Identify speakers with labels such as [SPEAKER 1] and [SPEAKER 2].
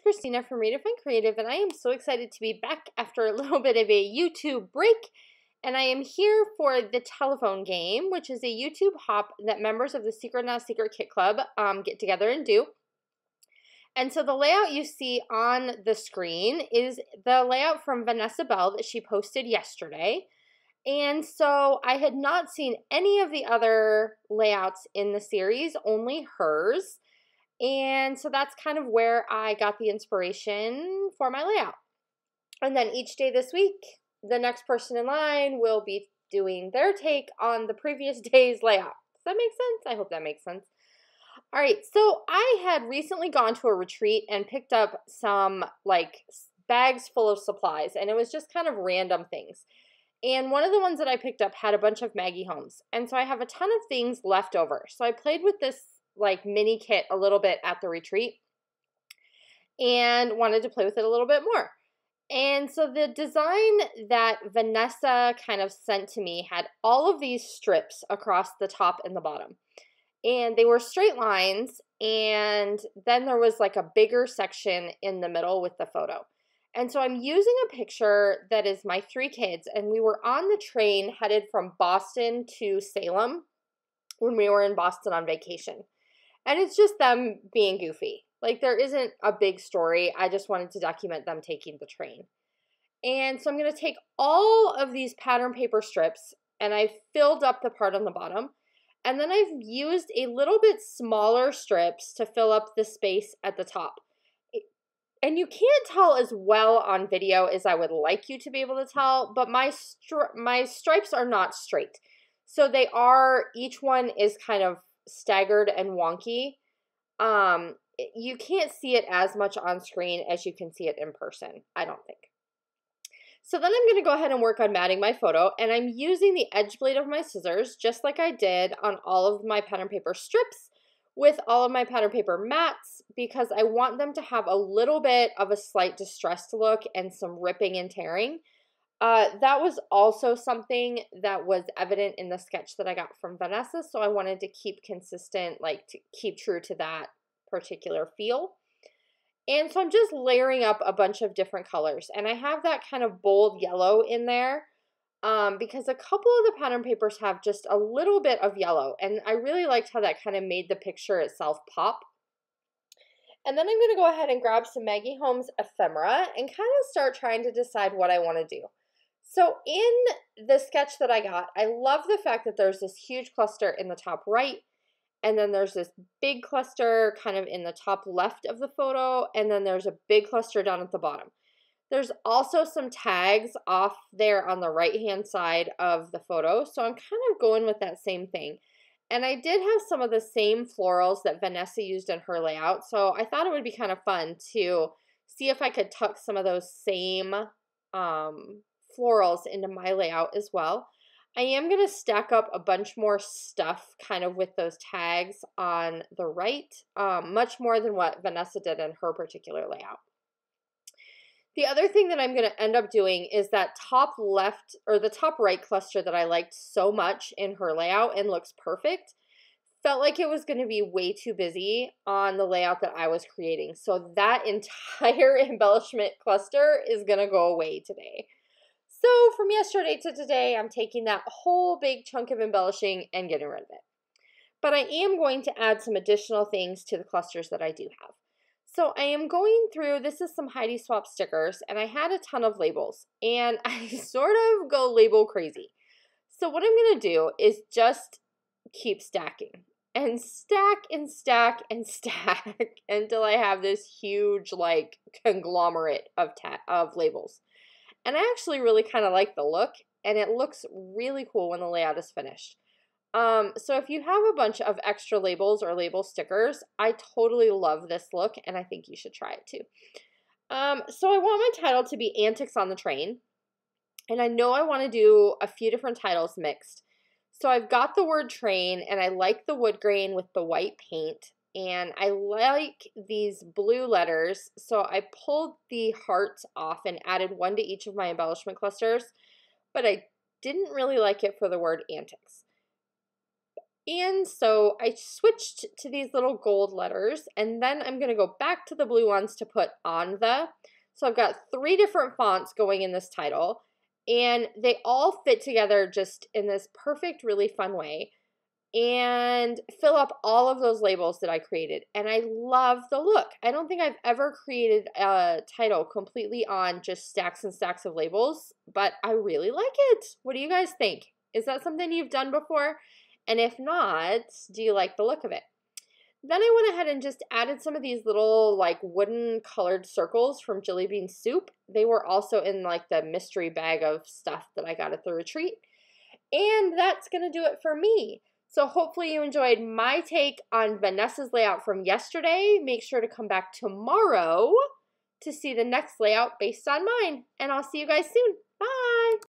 [SPEAKER 1] Kristina from Redefine Creative, and I am so excited to be back after a little bit of a YouTube break. And I am here for the telephone game, which is a YouTube hop that members of the Secret Not Secret Kit Club get together and do. And so the layout you see on the screen is the layout from Vanessa Bell that she posted yesterday. And so I had not seen any of the other layouts in the series, only hers. And so that's kind of where I got the inspiration for my layout. And then each day this week, the next person in line will be doing their take on the previous day's layout. Does that make sense? I hope that makes sense. All right, so I had recently gone to a retreat and picked up some bags full of supplies, and it was just kind of random things. And one of the ones that I picked up had a bunch of Maggie Homes. And so I have a ton of things left over. So I played with this mini kit a little bit at the retreat and wanted to play with it a little bit more. And so the design that Vanessa kind of sent to me had all of these strips across the top and the bottom. And they were straight lines, and then there was a bigger section in the middle with the photo. And so I'm using a picture that is my 3 kids, and we were on the train headed from Boston to Salem when we were in Boston on vacation. And it's just them being goofy. There isn't a big story. I just wanted to document them taking the train. And so I'm going to take all of these pattern paper strips, and I filled up the part on the bottom. And then I've used a little bit smaller strips to fill up the space at the top. And you can't tell as well on video as I would like you to be able to tell, but my stripes are not straight. So they are, each one is kind of staggered and wonky. You can't see it as much on screen as you can see it in person, I don't think. So then I'm going to go ahead and work on matting my photo, and I'm using the edge blade of my scissors, just like I did on all of my pattern paper strips with all of my pattern paper mats, because I want them to have a little bit of a slight distressed look and some ripping and tearing. That was also something that was evident in the sketch that I got from Vanessa, so I wanted to keep consistent, to keep true to that particular feel. And so I'm just layering up a bunch of different colors, and I have that kind of bold yellow in there because a couple of the pattern papers have just a little bit of yellow, and I really liked how that kind of made the picture itself pop. And then I'm going to go ahead and grab some Maggie Holmes ephemera and kind of start trying to decide what I want to do. So in the sketch that I got, I love the fact that there's this huge cluster in the top right, and then there's this big cluster kind of in the top left of the photo, and then there's a big cluster down at the bottom. There's also some tags off there on the right-hand side of the photo, so I'm kind of going with that same thing. And I did have some of the same florals that Vanessa used in her layout, so I thought it would be kind of fun to see if I could tuck some of those same florals into my layout as well. I am going to stack up a bunch more stuff kind of with those tags on the right, much more than what Vanessa did in her particular layout. The other thing that I'm going to end up doing is that top left or the top right cluster that I liked so much in her layout and looks perfect, felt like it was going to be way too busy on the layout that I was creating. So that entire embellishment cluster is going to go away today. So from yesterday to today, I'm taking that whole big chunk of embellishing and getting rid of it. But I am going to add some additional things to the clusters that I do have. So I am going through, this is some Heidi Swap stickers, and I had a ton of labels, and I sort of go label crazy. So what I'm going to do is just keep stacking and stack and stack and stack until I have this huge conglomerate of labels. And I actually really kind of like the look, and it looks really cool when the layout is finished. So if you have a bunch of extra labels or label stickers, I totally love this look, and I think you should try it too. So I want my title to be Antics on the Train, and I know I want to do a few different titles mixed. So I've got the word train, and I like the wood grain with the white paint. And I like these blue letters, so I pulled the hearts off and added one to each of my embellishment clusters, but I didn't really like it for the word Antics. And so I switched to these little gold letters, and then I'm going to go back to the blue ones to put on the. So I've got 3 different fonts going in this title, and they all fit together just in this perfect, really fun way and fill up all of those labels that I created. And I love the look. I don't think I've ever created a title completely on just stacks and stacks of labels, but I really like it. What do you guys think? Is that something you've done before? And if not, do you like the look of it? Then I went ahead and just added some of these little like wooden colored circles from Jelly Bean Soup. They were also in like the mystery bag of stuff that I got at the retreat. And that's going to do it for me. So hopefully you enjoyed my take on Vanessa's layout from yesterday. Make sure to come back tomorrow to see the next layout based on mine. And I'll see you guys soon. Bye!